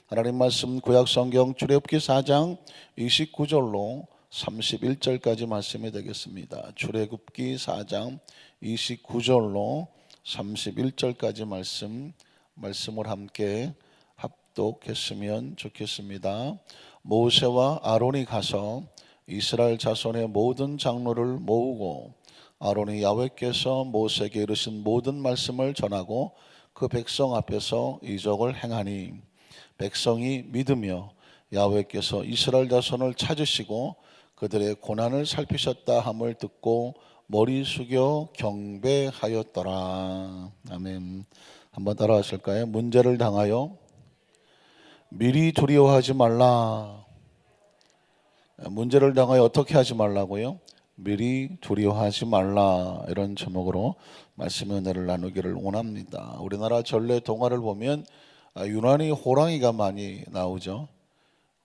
하나님 말씀 구약성경 출애굽기 4장 29절로 31절까지 말씀이 되겠습니다. 출애굽기 4장 29절로 31절까지 말씀을 함께 합독했으면 좋겠습니다. 모세와 아론이 가서 이스라엘 자손의 모든 장로를 모으고 아론이 야훼께서 모세에게 이르신 모든 말씀을 전하고 그 백성 앞에서 이적을 행하니 백성이 믿으며 야훼께서 이스라엘 자손을 찾으시고 그들의 고난을 살피셨다 함을 듣고 머리 숙여 경배하였더라. 아멘. 한번 따라하실까요? 문제를 당하여 미리 두려워하지 말라. 문제를 당하여 어떻게 하지 말라고요? 미리 두려워하지 말라. 이런 제목으로 말씀의 은혜를 나누기를 원합니다. 우리나라 전래 동화를 보면 유난히 호랑이가 많이 나오죠.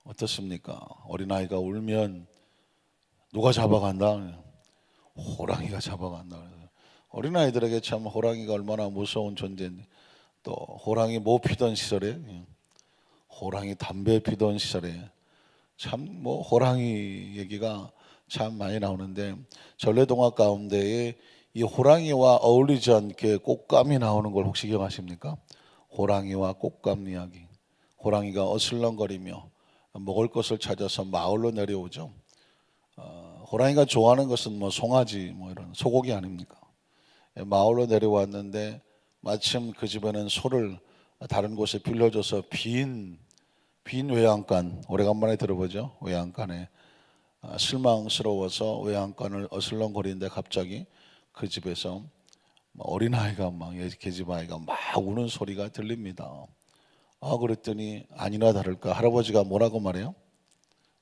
어떻습니까? 어린아이가 울면 누가 잡아간다? 호랑이가 잡아간다. 어린아이들에게 참 호랑이가 얼마나 무서운 존재인데, 또 호랑이 못 피던 시절에, 호랑이 담배 피던 시절에 참 호랑이 얘기가 참 많이 나오는데, 전래동화 가운데에 이 호랑이와 어울리지 않게 꽃감이 나오는 걸 혹시 기억하십니까? 호랑이와 꽃감 이야기. 호랑이가 어슬렁거리며 먹을 것을 찾아서 마을로 내려오죠. 호랑이가 좋아하는 것은 송아지 이런 소고기 아닙니까? 마을로 내려왔는데 마침 그 집에는 소를 다른 곳에 빌려줘서 빈 외양간, 오래간만에 들어보죠. 외양간에 실망스러워서 외양간을 어슬렁거리는데 갑자기 그 집에서 어린아이가 계집아이가 막 우는 소리가 들립니다. 그랬더니 아니나 다를까 할아버지가 뭐라고 말해요?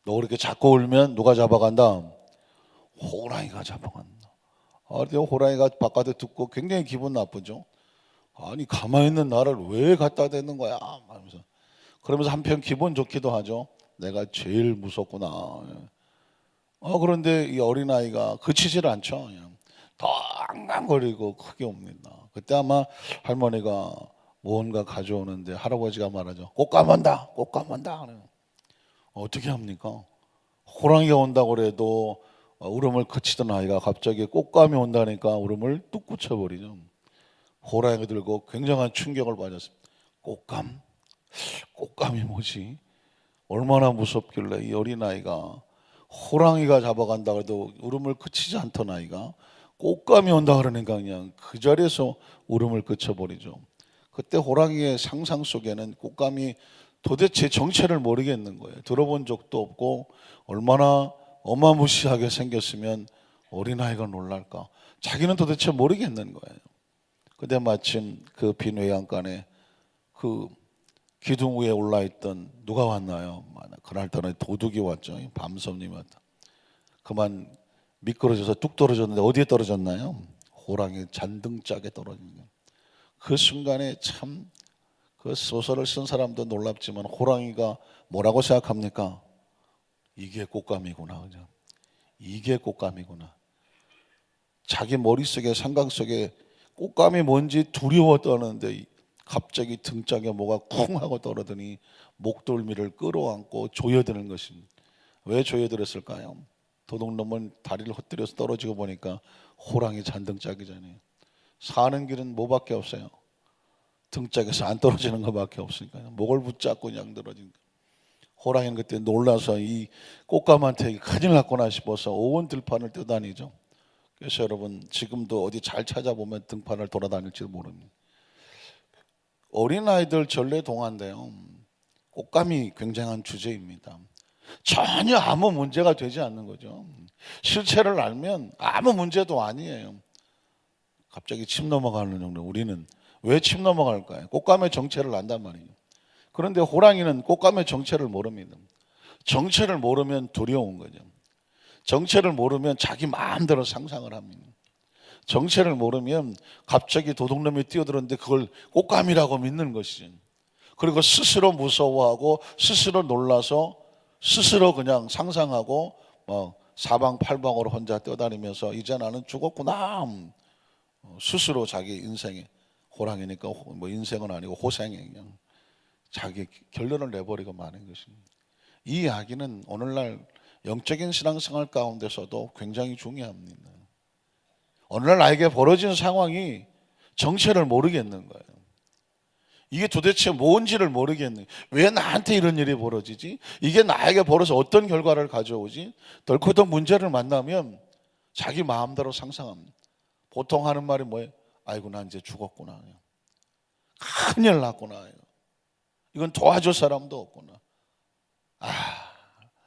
너 그렇게 자꾸 울면 누가 잡아간다? 호랑이가 잡아간다. 근데 호랑이가 바깥에 듣고 굉장히 기분 나쁘죠. 아니 가만히 있는 나를 왜 갖다 대는 거야? 그러면서 한편 기분 좋기도 하죠. 내가 제일 무섭구나. 그런데 이 어린아이가 그치질 않죠. 그냥 더 앙앙거리고 크게 옵니다. 그때 아마 할머니가 무언가 가져오는데 할아버지가 말하죠. 꽃감한다. 꽃감한다. 어떻게 합니까? 호랑이가 온다고 그래도 울음을 그치던 아이가 갑자기 꽃감이 온다니까 울음을 뚝 그쳐버리죠. 호랑이가 들고 굉장한 충격을 받았습니다. 꽃감? 꽃감이 뭐지? 얼마나 무섭길래 이 어린아이가 호랑이가 잡아간다 그래도 울음을 그치지 않던 아이가 꽃감이 온다 그러니까 그냥 그 자리에서 울음을 그쳐버리죠. 그때 호랑이의 상상 속에는 꽃감이 도대체 정체를 모르겠는 거예요. 들어본 적도 없고 얼마나 어마무시하게 생겼으면 어린아이가 놀랄까. 자기는 도대체 모르겠는 거예요. 근데 마침 그 빈 외양간에 그 기둥 위에 올라있던 누가 왔나요? 그날따라 도둑이 왔죠. 밤섬님이 왔다. 그만 미끄러져서 뚝 떨어졌는데 어디에 떨어졌나요? 호랑이 잔등짝에 떨어진 거예요. 그 순간에 참 그 소설을 쓴 사람도 놀랍지만 호랑이가 뭐라고 생각합니까? 이게 꽃감이구나. 그죠? 이게 꽃감이구나. 자기 머릿속에 생각 속에 꽃감이 뭔지 두려워 떠는데 갑자기 등짝에 뭐가 쿵 하고 떨어더니 목덜미를 끌어안고 조여드는 것입니다. 왜 조여들었을까요? 도둑놈은 다리를 헛들여서 떨어지고 보니까 호랑이 잔등짝이잖아요. 사는 길은 뭐밖에 없어요? 등짝에서 안 떨어지는 것밖에 없으니까요. 목을 붙잡고 그냥 떨어지니까. 호랑이는 그때 놀라서 이 꽃감한테 큰일 났구나 싶어서 온 들판을 뛰어다니죠. 그래서 여러분 지금도 어디 잘 찾아보면 등판을 돌아다닐지도 모릅니다. 어린아이들 전래 동화인데요. 꽃감이 굉장한 주제입니다. 전혀 아무 문제가 되지 않는 거죠. 실체를 알면 아무 문제도 아니에요. 갑자기 침 넘어가는 정도. 우리는 왜 침 넘어갈까요? 꽃감의 정체를 안단 말이에요. 그런데 호랑이는 꽃감의 정체를 모릅니다. 정체를 모르면 두려운 거죠. 정체를 모르면 자기 마음대로 상상을 합니다. 정체를 모르면 갑자기 도둑놈이 뛰어들었는데 그걸 꽃감이라고 믿는 것이죠. 그리고 스스로 무서워하고 스스로 놀라서 스스로 그냥 상상하고 사방팔방으로 혼자 뛰어다니면서 이제 나는 죽었구나. 스스로 자기 인생에 호랑이니까 인생은 아니고 호생에 그냥 자기 결론을 내버리고 마는 것입니다. 이 이야기는 오늘날 영적인 신앙생활 가운데서도 굉장히 중요합니다. 오늘날 나에게 벌어진 상황이 정체를 모르겠는 거예요. 이게 도대체 뭔지를 모르겠는, 왜 나한테 이런 일이 벌어지지? 이게 나에게 벌어서 어떤 결과를 가져오지? 덜커덕 문제를 만나면 자기 마음대로 상상합니다. 보통 하는 말이 뭐예요? 아이고 난 이제 죽었구나, 큰일 났구나, 이건 도와줄 사람도 없구나,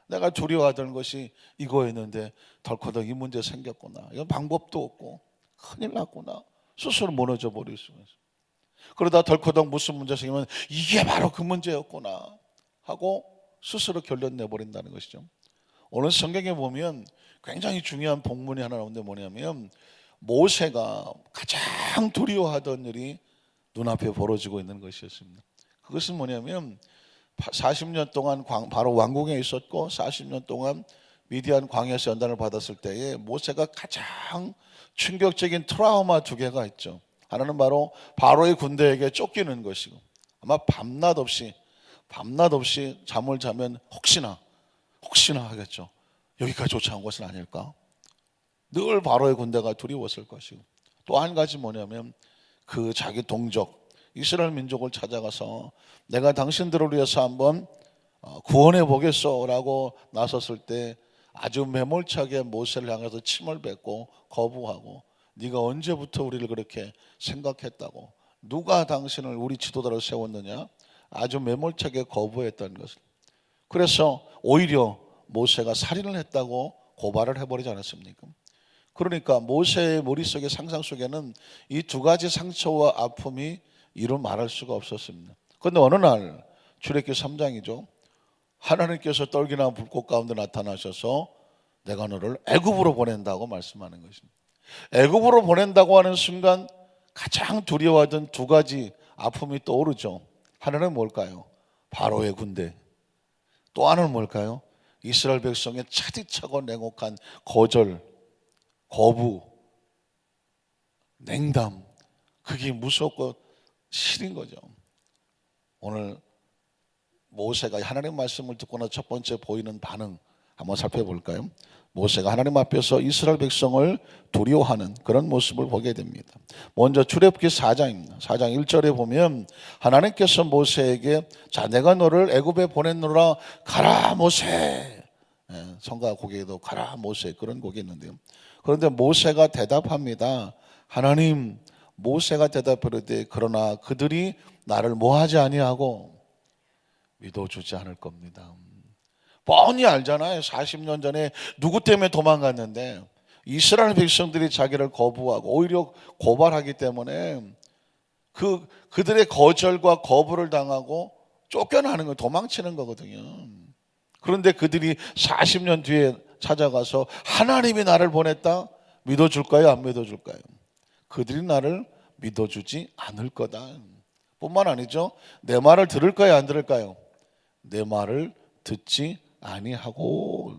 내가 두려워하던 것이 이거였는데 덜커덕 이 문제 생겼구나, 이건 방법도 없고 큰일 났구나, 스스로 무너져 버릴 수가 있어요. 그러다 덜커덕 무슨 문제 생기면 이게 바로 그 문제였구나 하고 스스로 결론 내버린다는 것이죠. 오늘 성경에 보면 굉장히 중요한 본문이 하나 나오는데 뭐냐면 모세가 가장 두려워하던 일이 눈앞에 벌어지고 있는 것이었습니다. 그것은 뭐냐면 40년 동안 바로 왕궁에 있었고 40년 동안 미디안 광야에서 연단을 받았을 때에 모세가 가장 충격적인 트라우마 두 개가 있죠. 하나는 바로 바로의 군대에게 쫓기는 것이고, 아마 밤낮 없이 잠을 자면 혹시나 하겠죠. 여기까지 쫓아온 것은 아닐까? 늘 바로의 군대가 두려웠을 것이고, 또 한 가지 뭐냐면 그 자기 동족 이스라엘 민족을 찾아가서 내가 당신들을 위해서 한번 구원해 보겠소라고 나섰을 때 아주 매몰차게 모세를 향해서 침을 뱉고 거부하고, 네가 언제부터 우리를 그렇게 생각했다고, 누가 당신을 우리 지도자로 세웠느냐, 아주 매몰차게 거부했던 것을. 그래서 오히려 모세가 살인을 했다고 고발을 해버리지 않았습니까? 그러니까 모세의 머릿속에 상상 속에는 이 두 가지 상처와 아픔이 이루 말할 수가 없었습니다. 그런데 어느 날 출애굽기 3장이죠. 하나님께서 떨기나 불꽃 가운데 나타나셔서 내가 너를 애굽으로 보낸다고 말씀하는 것입니다. 애굽으로 보낸다고 하는 순간 가장 두려워하던 두 가지 아픔이 떠오르죠. 하나는 뭘까요? 바로의 군대. 또 하나는 뭘까요? 이스라엘 백성의 차디차고 냉혹한 거절, 거부, 냉담. 그게 무섭고 싫은 거죠. 오늘 모세가 하나님 말씀을 듣고 나서 첫 번째 보이는 반응 한번 살펴볼까요? 모세가 하나님 앞에서 이스라엘 백성을 두려워하는 그런 모습을 보게 됩니다. 먼저 출애굽기 4장입니다. 4장 1절에 보면 하나님께서 모세에게 자 내가 너를 애굽에 보냈노라 가라 모세. 성가 곡에도 가라 모세 그런 곡이 있는데요. 그런데 모세가 대답합니다. 하나님, 모세가 대답하되 그러나 그들이 나를 뭐하지 아니하고 믿어주지 않을 겁니다. 뻔히 알잖아요. 40년 전에 누구 때문에 도망갔는데 이스라엘 백성들이 자기를 거부하고 오히려 고발하기 때문에 그들의 거절과 거부를 당하고 쫓겨나는 거, 도망치는 거거든요. 그런데 그들이 40년 뒤에 찾아가서 하나님이 나를 보냈다, 믿어줄까요? 안 믿어줄까요? 그들이 나를 믿어주지 않을 거다. 뿐만 아니죠. 내 말을 들을까요? 안 들을까요? 내 말을 듣지 아니하고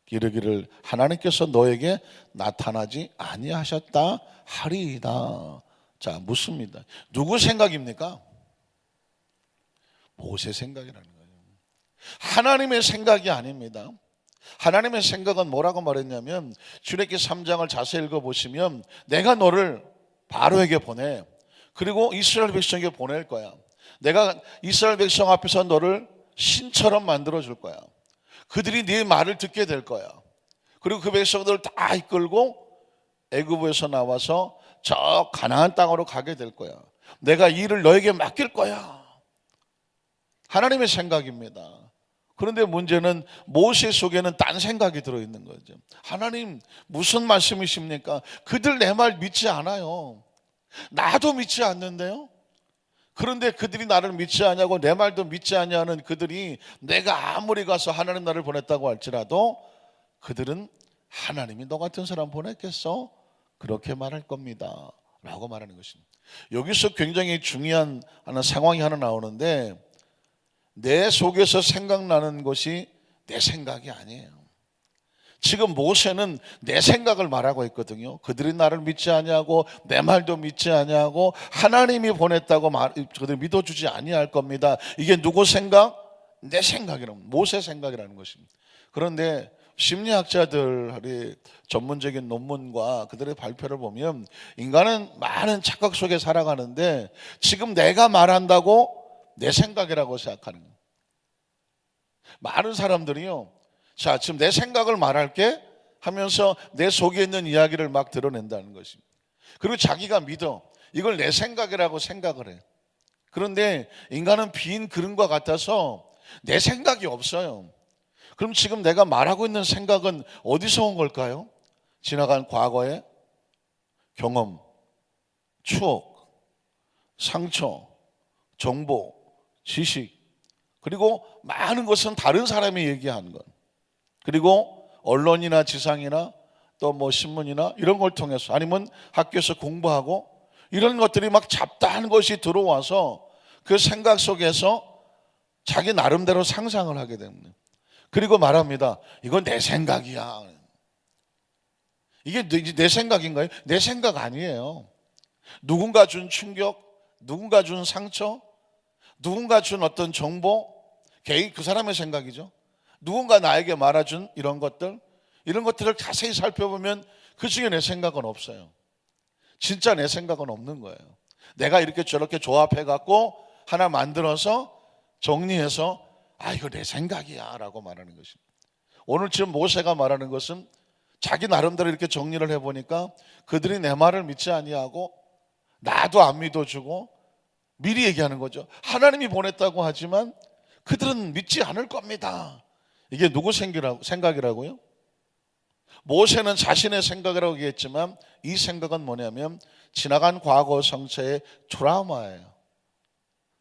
이르기를 하나님께서 너에게 나타나지 아니하셨다 하리이다. 자, 묻습니다. 누구 생각입니까? 모세 생각이라는 거예요. 하나님의 생각이 아닙니다. 하나님의 생각은 뭐라고 말했냐면 출애굽기 3장을 자세히 읽어보시면 내가 너를 바로에게 보내, 그리고 이스라엘 백성에게 보낼 거야. 내가 이스라엘 백성 앞에서 너를 신처럼 만들어줄 거야. 그들이 네 말을 듣게 될 거야. 그리고 그 백성들을 다 이끌고 애굽에서 나와서 저 가나안 땅으로 가게 될 거야. 내가 이 일을 너에게 맡길 거야. 하나님의 생각입니다. 그런데 문제는 모세 속에는 딴 생각이 들어있는 거죠. 하나님 무슨 말씀이십니까? 그들 내 말 믿지 않아요. 나도 믿지 않는데요. 그런데 그들이 나를 믿지 않냐고 내 말도 믿지 않냐는 그들이 내가 아무리 가서 하나님 나를 보냈다고 할지라도 그들은 하나님이 너 같은 사람 보냈겠어? 그렇게 말할 겁니다 라고 말하는 것입니다. 여기서 굉장히 중요한 하나 상황이 하나 나오는데 내 속에서 생각나는 것이 내 생각이 아니에요. 지금 모세는 내 생각을 말하고 있거든요. 그들이 나를 믿지 아니하고 내 말도 믿지 아니하고 하나님이 보냈다고 그들 믿어주지 아니할 겁니다. 이게 누구 생각? 내 생각이라는, 모세 생각이라는 것입니다. 그런데 심리학자들의 전문적인 논문과 그들의 발표를 보면 인간은 많은 착각 속에 살아가는데 지금 내가 말한다고 내 생각이라고 생각하는 거예요. 많은 사람들이요, 자, 지금 내 생각을 말할게 하면서 내 속에 있는 이야기를 막 드러낸다는 것입니다. 그리고 자기가 믿어. 이걸 내 생각이라고 생각을 해. 그런데 인간은 빈 그릇과 같아서 내 생각이 없어요. 그럼 지금 내가 말하고 있는 생각은 어디서 온 걸까요? 지나간 과거의 경험, 추억, 상처, 정보, 지식, 그리고 많은 것은 다른 사람이 얘기한 것, 그리고 언론이나 지상이나 또 뭐 신문이나 이런 걸 통해서, 아니면 학교에서 공부하고 이런 것들이 막 잡다한 것이 들어와서 그 생각 속에서 자기 나름대로 상상을 하게 됩니다. 그리고 말합니다. 이건 내 생각이야. 이게 내 생각인가요? 내 생각 아니에요. 누군가 준 충격, 누군가 준 상처, 누군가 준 어떤 정보, 개인 그 사람의 생각이죠. 누군가 나에게 말해준 이런 것들을 자세히 살펴보면 그 중에 내 생각은 없어요. 진짜 내 생각은 없는 거예요. 내가 이렇게 저렇게 조합해갖고 하나 만들어서 정리해서 이거 내 생각이야 라고 말하는 것입니다. 오늘 지금 모세가 말하는 것은 자기 나름대로 이렇게 정리를 해보니까 그들이 내 말을 믿지 아니하고 나도 안 믿어주고 미리 얘기하는 거죠. 하나님이 보냈다고 하지만 그들은 믿지 않을 겁니다. 이게 누구 생각이라고요? 모세는 자신의 생각이라고 얘기했지만 이 생각은 뭐냐면 지나간 과거 상처의 트라우마예요.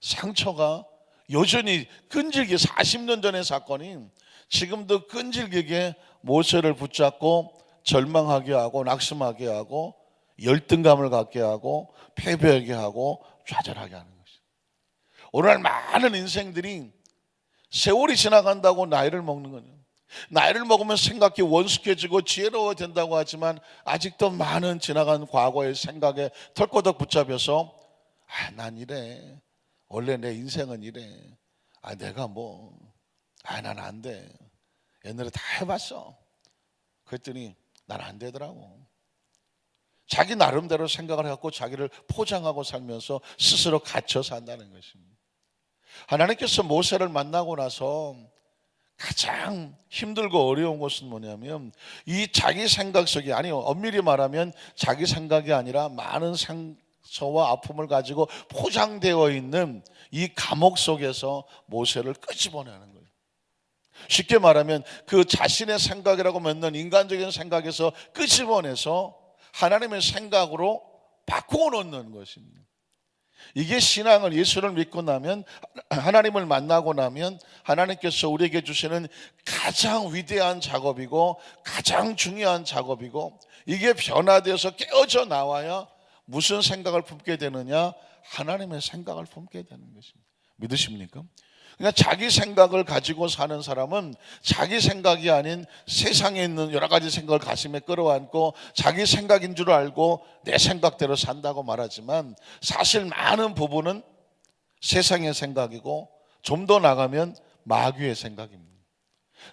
상처가 여전히 끈질기게 40년 전의 사건이 지금도 끈질기게 모세를 붙잡고 절망하게 하고 낙심하게 하고 열등감을 갖게 하고 패배하게 하고 좌절하게 하는 것이죠. 오늘날 많은 인생들이 세월이 지나간다고 나이를 먹는 거예요. 나이를 먹으면 생각이 원숙해지고 지혜로워 된다고 하지만 아직도 많은 지나간 과거의 생각에 털꼬덕 붙잡혀서 난 이래, 원래 내 인생은 이래, 내가 난 안 돼, 옛날에 다 해봤어. 그랬더니 난 안 되더라고. 자기 나름대로 생각을 해갖고 자기를 포장하고 살면서 스스로 갇혀 산다는 것입니다. 하나님께서 모세를 만나고 나서 가장 힘들고 어려운 것은 뭐냐면 이 자기 생각 속에, 엄밀히 말하면 자기 생각이 아니라 많은 상처와 아픔을 가지고 포장되어 있는 이 감옥 속에서 모세를 끄집어내는 거예요. 쉽게 말하면 그 자신의 생각이라고 믿는 인간적인 생각에서 끄집어내서 하나님의 생각으로 바꾸어 놓는 것입니다. 이게 신앙을, 예수를 믿고 나면, 하나님을 만나고 나면 하나님께서 우리에게 주시는 가장 위대한 작업이고 가장 중요한 작업이고, 이게 변화되어서 깨어져 나와야 무슨 생각을 품게 되느냐? 하나님의 생각을 품게 되는 것입니다. 믿으십니까? 그러니까 자기 생각을 가지고 사는 사람은 자기 생각이 아닌 세상에 있는 여러 가지 생각을 가슴에 끌어안고 자기 생각인 줄 알고 내 생각대로 산다고 말하지만 사실 많은 부분은 세상의 생각이고 좀 더 나가면 마귀의 생각입니다.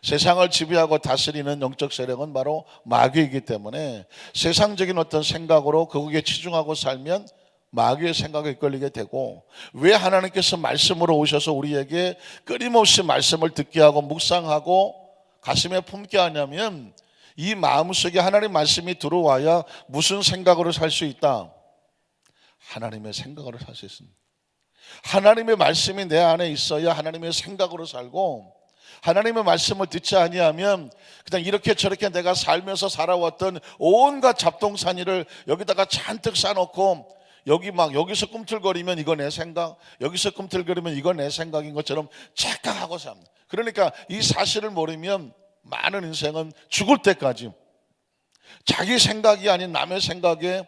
세상을 지배하고 다스리는 영적 세력은 바로 마귀이기 때문에 세상적인 어떤 생각으로 거기에 치중하고 살면 마귀의 생각에 이끌리게 되고, 왜 하나님께서 말씀으로 오셔서 우리에게 끊임없이 말씀을 듣게 하고 묵상하고 가슴에 품게 하냐면 이 마음속에 하나님 말씀이 들어와야 무슨 생각으로 살 수 있다? 하나님의 생각으로 살 수 있습니다. 하나님의 말씀이 내 안에 있어야 하나님의 생각으로 살고, 하나님의 말씀을 듣지 아니하면 그냥 이렇게 저렇게 내가 살면서 살아왔던 온갖 잡동사니를 여기다가 잔뜩 싸놓고 여기서 꿈틀거리면 이거 내 생각, 여기서 꿈틀거리면 이거 내 생각인 것처럼 착각하고 삽니다. 그러니까 이 사실을 모르면 많은 인생은 죽을 때까지 자기 생각이 아닌 남의 생각에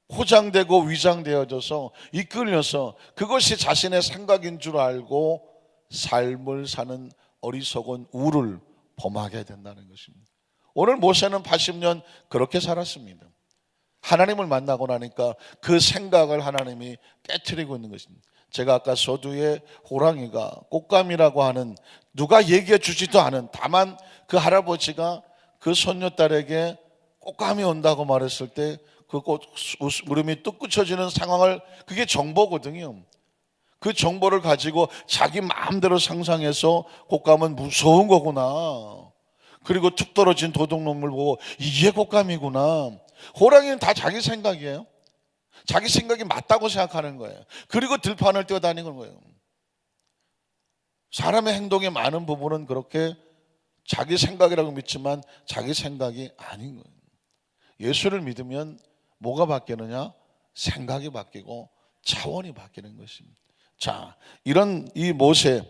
포장되고 위장되어져서 이끌려서 그것이 자신의 생각인 줄 알고 삶을 사는 어리석은 우를 범하게 된다는 것입니다. 오늘 모세는 80년 그렇게 살았습니다. 하나님을 만나고 나니까 그 생각을 하나님이 깨트리고 있는 것입니다. 제가 아까 서두에 호랑이가 꽃감이라고 하는, 누가 얘기해 주지도 않은, 다만 그 할아버지가 그 손녀딸에게 꽃감이 온다고 말했을 때 그 울음이 뚝 그쳐지는 상황을, 그게 정보거든요. 그 정보를 가지고 자기 마음대로 상상해서 꽃감은 무서운 거구나, 그리고 툭 떨어진 도둑놈을 보고 이게 꽃감이구나. 호랑이는 다 자기 생각이에요. 자기 생각이 맞다고 생각하는 거예요. 그리고 들판을 뛰어다니는 거예요. 사람의 행동의 많은 부분은 그렇게 자기 생각이라고 믿지만 자기 생각이 아닌 거예요. 예수를 믿으면 뭐가 바뀌느냐? 생각이 바뀌고 차원이 바뀌는 것입니다. 자, 이런 이 모세,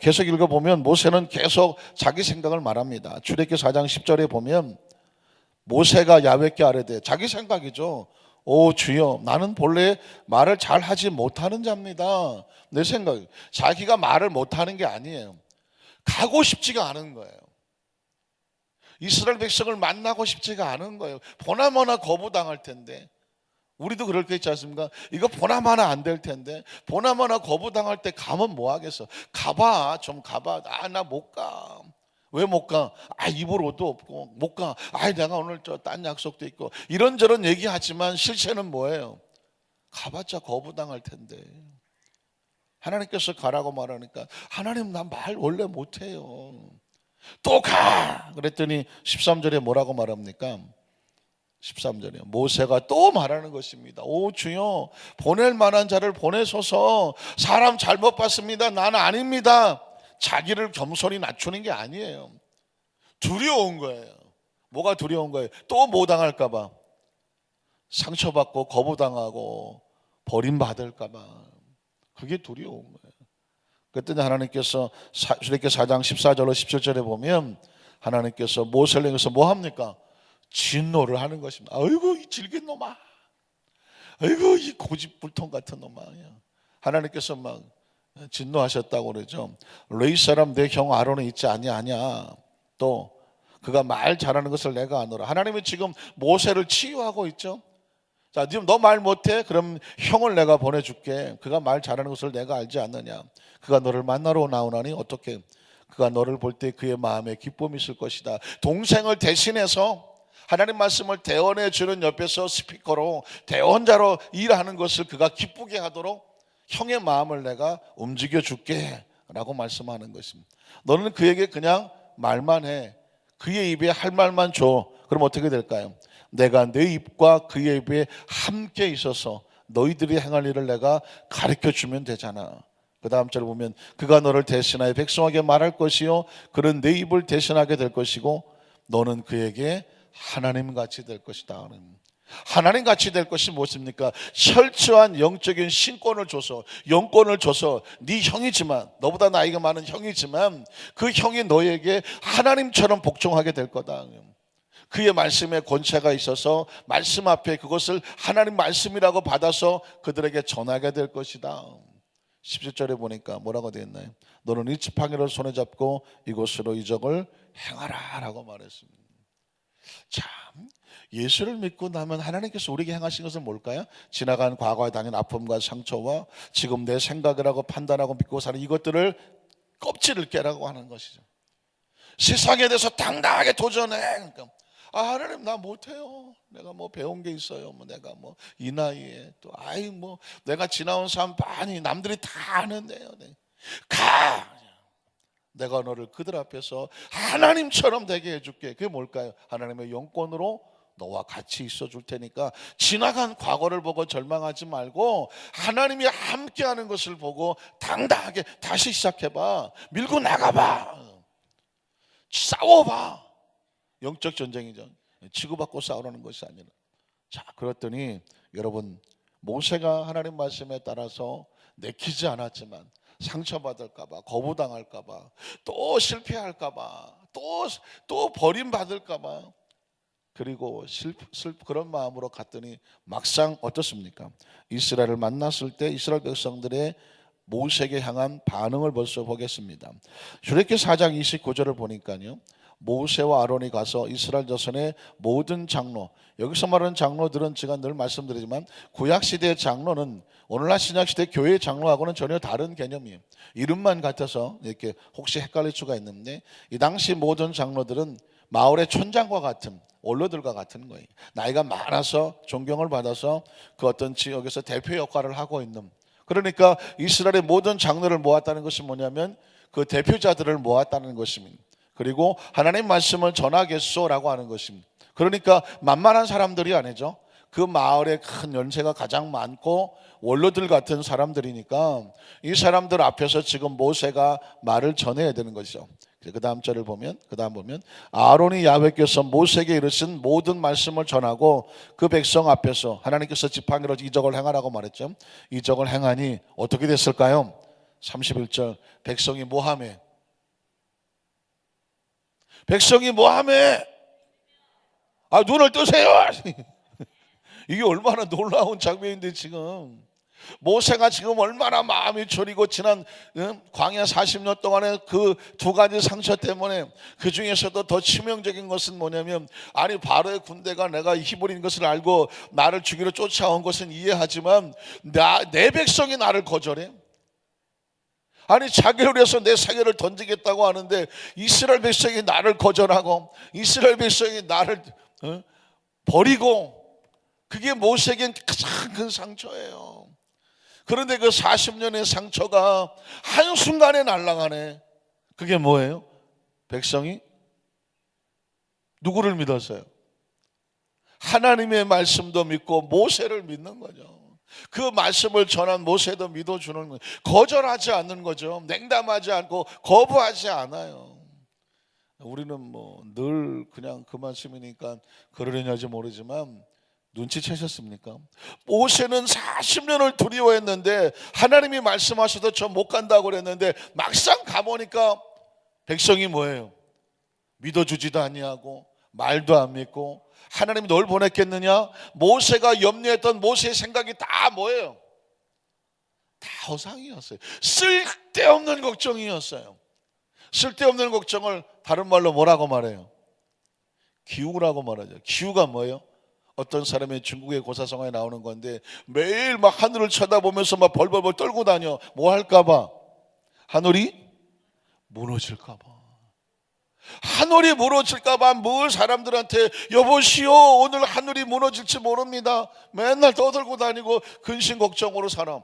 계속 읽어보면 모세는 계속 자기 생각을 말합니다. 출애굽기 4장 10절에 보면 모세가 야훼께 아뢰되, 자기 생각이죠. 오 주여, 나는 본래 말을 잘 하지 못하는 자입니다. 내 생각, 자기가 말을 못하는 게 아니에요. 가고 싶지가 않은 거예요. 이스라엘 백성을 만나고 싶지가 않은 거예요. 보나마나 거부당할 텐데. 우리도 그럴 때 있지 않습니까? 이거 보나마나 안 될 텐데, 보나마나 거부당할 때 가면 뭐 하겠어? 가봐, 좀 가봐. 나 못 가. 왜 못 가? 입을 옷도 없고 못 가. 내가 오늘 딴 약속도 있고, 이런저런 얘기하지만 실체는 뭐예요? 가봤자 거부당할 텐데. 하나님께서 가라고 말하니까, 하나님 나 말 원래 못해요. 또 가! 그랬더니 13절에 뭐라고 말합니까? 13절에 모세가 또 말하는 것입니다. 오 주여, 보낼 만한 자를 보내소서. 사람 잘못 봤습니다. 나는 아닙니다. 자기를 겸손히 낮추는 게 아니에요. 두려운 거예요. 뭐가 두려운 거예요? 또 뭐 당할까 봐, 상처받고 거부당하고 버림받을까 봐. 그게 두려운 거예요. 그랬더니 하나님께서 출애굽기 4장 14절로 17절에 보면 하나님께서 모세를 향해서 뭐 합니까? 진노를 하는 것입니다. 아이고 이 질긴 놈아, 아이고 이 고집불통 같은 놈아. 하나님께서 막 진노하셨다고 그러죠. 레위 사람 내 형 아론은 있지 아니하냐, 또 그가 말 잘하는 것을 내가 아노라. 하나님은 지금 모세를 치유하고 있죠. 자, 지금 너 말 못해? 그럼 형을 내가 보내줄게. 그가 말 잘하는 것을 내가 알지 않느냐. 그가 너를 만나러 나오나니 어떻게? 그가 너를 볼 때 그의 마음에 기쁨이 있을 것이다. 동생을 대신해서 하나님 말씀을 대언해 주는 옆에서 스피커로 대언자로 일하는 것을 그가 기쁘게 하도록 형의 마음을 내가 움직여 줄게 라고 말씀하는 것입니다. 너는 그에게 그냥 말만 해. 그의 입에 할 말만 줘. 그럼 어떻게 될까요? 내가 내 입과 그의 입에 함께 있어서 너희들이 행할 일을 내가 가르쳐 주면 되잖아. 그 다음 절 보면 그가 너를 대신하여 백성에게 말할 것이요, 그는 내 입을 대신하게 될 것이고 너는 그에게 하나님같이 될 것이다. 하나님같이 될 것이 무엇입니까? 철저한 영적인 신권을 줘서, 영권을 줘서, 네 형이지만, 너보다 나이가 많은 형이지만 그 형이 너에게 하나님처럼 복종하게 될 거다. 그의 말씀에 권세가 있어서 말씀 앞에 그것을 하나님 말씀이라고 받아서 그들에게 전하게 될 것이다. 17절에 보니까 뭐라고 되어 있나요? 너는 이 지팡이를 손에 잡고 이곳으로 이적을 행하라 라고 말했습니다. 참, 예수를 믿고 나면 하나님께서 우리에게 행하신 것은 뭘까요? 지나간 과거에 당한 아픔과 상처와 지금 내 생각이라고 판단하고 믿고 사는 이것들을 껍질을 깨라고 하는 것이죠. 세상에 대해서 당당하게 도전해. 그러니까 하나님 나 못해요. 내가 배운 게 있어요. 내가 이 나이에 또 내가 지나온 삶 많이 남들이 다 아는데요. 가. 내가 너를 그들 앞에서 하나님처럼 되게 해줄게. 그게 뭘까요? 하나님의 영권으로 너와 같이 있어 줄 테니까 지나간 과거를 보고 절망하지 말고 하나님이 함께하는 것을 보고 당당하게 다시 시작해봐. 밀고 나가봐. 싸워봐. 영적 전쟁이죠. 치고받고 싸우는 것이 아니라. 자, 그랬더니 여러분, 모세가 하나님 말씀에 따라서 내키지 않았지만 상처받을까봐, 거부당할까봐, 또 실패할까봐, 또 버림받을까봐, 그리고 그런 마음으로 갔더니 막상 어떻습니까? 이스라엘을 만났을 때 이스라엘 백성들의 모세에게 향한 반응을 벌써 보겠습니다. 출애굽기 4장 29절을 보니까요, 모세와 아론이 가서 이스라엘 자손의 모든 장로, 여기서 말하는 장로들은 제가 늘 말씀드리지만 구약시대의 장로는 오늘날 신약시대 교회의 장로하고는 전혀 다른 개념이에요. 이름만 같아서 이렇게 혹시 헷갈릴 수가 있는데, 이 당시 모든 장로들은 마을의 촌장과 같은, 원로들과 같은 거예요. 나이가 많아서 존경을 받아서 그 어떤 지역에서 대표 역할을 하고 있는, 그러니까 이스라엘의 모든 장로를 모았다는 것이 뭐냐면 그 대표자들을 모았다는 것입니다. 그리고 하나님 말씀을 전하겠소라고 하는 것입니다. 그러니까 만만한 사람들이 아니죠. 그 마을에 큰 연세가 가장 많고 원로들 같은 사람들이니까 이 사람들 앞에서 지금 모세가 말을 전해야 되는 것이죠. 그 다음 절을 보면, 아론이 야훼께서 모세에게 이르신 모든 말씀을 전하고 그 백성 앞에서 하나님께서 지팡이로 이적을 행하라고 말했죠. 이적을 행하니 어떻게 됐을까요? 31절, 백성이 뭐하매? 백성이 뭐하매? 눈을 뜨세요. 이게 얼마나 놀라운 장면인데, 지금 모세가 지금 얼마나 마음이 졸이고 지난 광야 40년 동안의 그 두 가지 상처 때문에, 그 중에서도 더 치명적인 것은 뭐냐면, 아니 바로의 군대가 내가 히브리인 것을 알고 나를 죽이러 쫓아온 것은 이해하지만 내 백성이 나를 거절해. 아니 자기를 위해서 내 생애를 던지겠다고 하는데 이스라엘 백성이 나를 거절하고 이스라엘 백성이 나를 버리고, 그게 모세에겐 가장 큰 상처예요. 그런데 그 40년의 상처가 한순간에 날아가네. 그게 뭐예요? 백성이 누구를 믿었어요? 하나님의 말씀도 믿고 모세를 믿는 거죠. 그 말씀을 전한 모세도 믿어주는 거예요. 거절하지 않는 거죠. 냉담하지 않고 거부하지 않아요. 우리는 뭐 늘 그냥 그 말씀이니까 그러려냐지 모르지만, 눈치채셨습니까? 모세는 40년을 두려워했는데 하나님이 말씀하셔도 저 못 간다고 그랬는데 막상 가보니까 백성이 뭐예요? 믿어주지도 아니하고 말도 안 믿고, 하나님이 널 보냈겠느냐? 모세가 염려했던 모세의 생각이 다 뭐예요? 다 허상이었어요. 쓸데없는 걱정이었어요. 쓸데없는 걱정을 다른 말로 뭐라고 말해요? 기우라고 말하죠. 기우가 뭐예요? 어떤 사람이 중국의 고사성어에 나오는 건데 매일 막 하늘을 쳐다보면서 막 벌벌벌 떨고 다녀. 뭐 할까봐? 하늘이 무너질까봐. 하늘이 무너질까봐 뭘 사람들한테 여보시오 오늘 하늘이 무너질지 모릅니다 맨날 떠들고 다니고 근심 걱정으로 살아.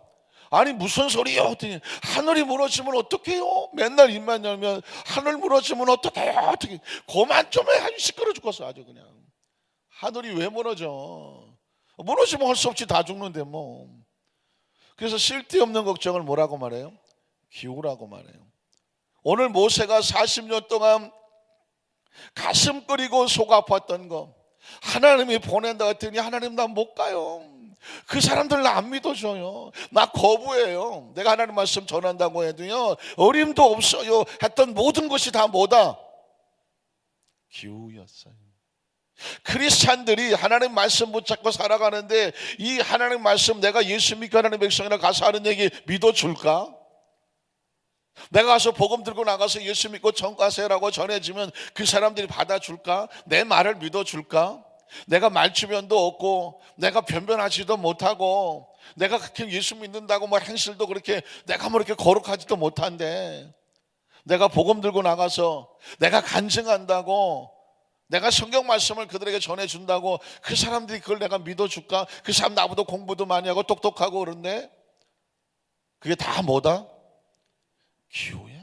아니 무슨 소리요? 했더니 하늘이 무너지면 어떡해요? 맨날 입만 열면 하늘 무너지면 어떡해요? 어떻게 그만 좀 해. 아주 시끄러 죽겠어. 아주 그냥. 하늘이 왜 무너져? 무너지면 할 수 없지. 다 죽는데 뭐. 그래서 쓸데없는 걱정을 뭐라고 말해요? 기우라고 말해요. 오늘 모세가 40년 동안 가슴 끓이고 속 아팠던 거, 하나님이 보낸다 했더니 하나님 나 못 가요. 그 사람들 나 안 믿어줘요. 나 거부해요. 내가 하나님 말씀 전한다고 해도요 어림도 없어요 했던 모든 것이 다 뭐다? 기우였어요. 크리스찬들이 하나님 말씀 붙잡고 살아가는데 이 하나님 말씀 내가 예수 믿고 하나님 백성이라 가서 하는 얘기 믿어줄까? 내가 가서 복음 들고 나가서 예수 믿고 전가세라고 전해지면 그 사람들이 받아줄까? 내 말을 믿어줄까? 내가 말주변도 없고 내가 변변하지도 못하고 내가 그렇게 예수 믿는다고 뭐 행실도 그렇게 내가 뭐 이렇게 거룩하지도 못한데 내가 복음 들고 나가서 내가 간증한다고 내가 성경 말씀을 그들에게 전해준다고 그 사람들이 그걸 내가 믿어줄까? 그 사람 나보다 공부도 많이 하고 똑똑하고 그런데 그게 다 뭐다? 기우야.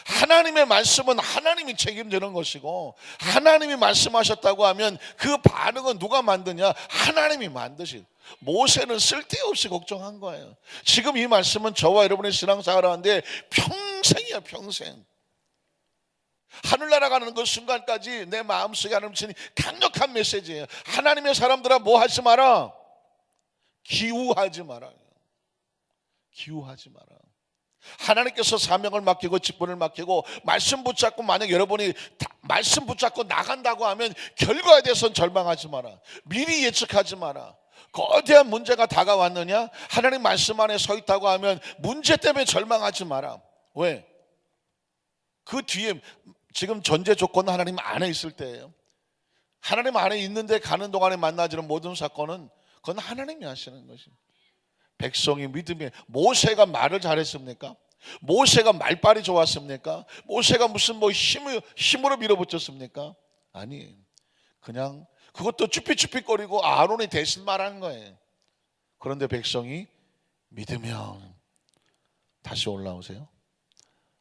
하나님의 말씀은 하나님이 책임지는 것이고 하나님이 말씀하셨다고 하면 그 반응은 누가 만드냐? 하나님이 만드신. 모세는 쓸데없이 걱정한 거예요. 지금 이 말씀은 저와 여러분의 신앙생활하는데 평생이야. 평생. 하늘나라 가는 그 순간까지 내 마음속에 하나님 주신 강력한 메시지예요. 하나님의 사람들아 뭐 하지 마라? 기우하지 마라. 기우하지 마라. 하나님께서 사명을 맡기고 직분을 맡기고 말씀 붙잡고 만약 여러분이 말씀 붙잡고 나간다고 하면 결과에 대해서는 절망하지 마라. 미리 예측하지 마라. 거대한 문제가 다가왔느냐? 하나님 말씀 안에 서 있다고 하면 문제 때문에 절망하지 마라. 왜? 그 뒤에 지금 전제 조건은 하나님 안에 있을 때예요. 하나님 안에 있는데 가는 동안에 만나지는 모든 사건은 그건 하나님이 하시는 것입니다. 백성이 믿음에, 모세가 말을 잘했습니까? 모세가 말빨이 좋았습니까? 모세가 무슨 힘으로 밀어붙였습니까? 아니, 그냥 그것도 쭈삣쭈삣거리고 아론이 대신 말하는 거예요. 그런데 백성이 믿으면 다시 올라오세요.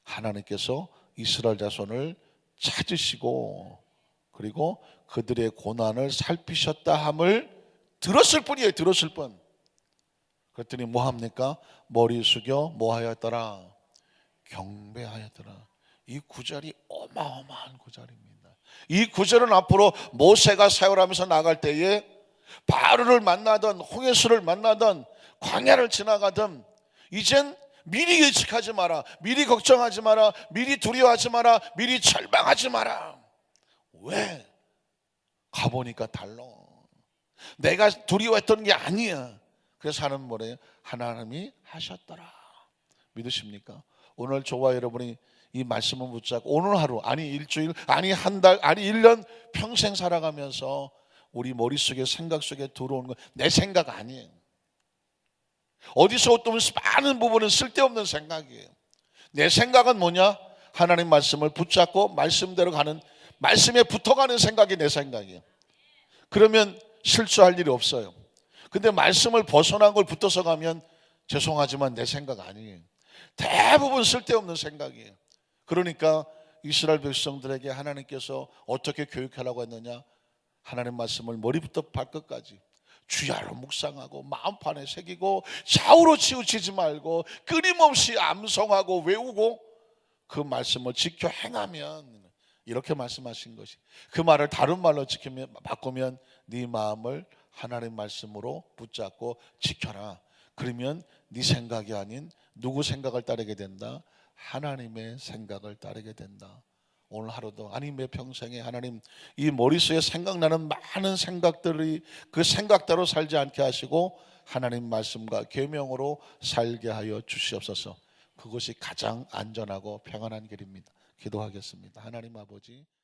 하나님께서 이스라엘 자손을 찾으시고 그리고 그들의 고난을 살피셨다 함을 들었을 뿐이에요. 들었을 뿐. 그랬더니 뭐 합니까? 머리 숙여 뭐 하였더라? 경배하였더라. 이 구절이 어마어마한 구절입니다. 이 구절은 앞으로 모세가 사역하면서 나갈 때에 바로를 만나던 홍해수를 만나던 광야를 지나가던 이젠 미리 예측하지 마라, 미리 걱정하지 마라, 미리 두려워하지 마라, 미리 절망하지 마라. 왜? 가보니까 달라. 내가 두려워했던 게 아니야. 그래서 하는 뭐래요? 하나님이 하셨더라. 믿으십니까? 오늘 저와 여러분이 이 말씀을 붙잡고 오늘 하루, 아니 일주일, 아니 한 달, 아니 1년 평생 살아가면서 우리 머릿속에 생각 속에 들어오는 건 내 생각 아니에요. 어디서 어떤 많은 부분은 쓸데없는 생각이에요. 내 생각은 뭐냐? 하나님 말씀을 붙잡고 말씀대로 가는, 말씀에 붙어가는 생각이 내 생각이에요. 그러면 실수할 일이 없어요. 근데 말씀을 벗어난 걸 붙어서 가면 죄송하지만 내 생각 아니에요. 대부분 쓸데없는 생각이에요. 그러니까 이스라엘 백성들에게 하나님께서 어떻게 교육하라고 했느냐? 하나님 말씀을 머리부터 발끝까지 주야로 묵상하고 마음판에 새기고 좌우로 치우치지 말고 끊임없이 암송하고 외우고 그 말씀을 지켜 행하면, 이렇게 말씀하신 것이, 그 말을 다른 말로 지키면, 바꾸면 네 마음을 하나님 말씀으로 붙잡고 지켜라. 그러면 네 생각이 아닌 누구 생각을 따르게 된다? 하나님의 생각을 따르게 된다. 오늘 하루도, 아니 내 평생에 하나님 이 머릿속에 생각나는 많은 생각들이 그 생각대로 살지 않게 하시고 하나님 말씀과 계명으로 살게 하여 주시옵소서. 그것이 가장 안전하고 평안한 길입니다. 기도하겠습니다. 하나님 아버지,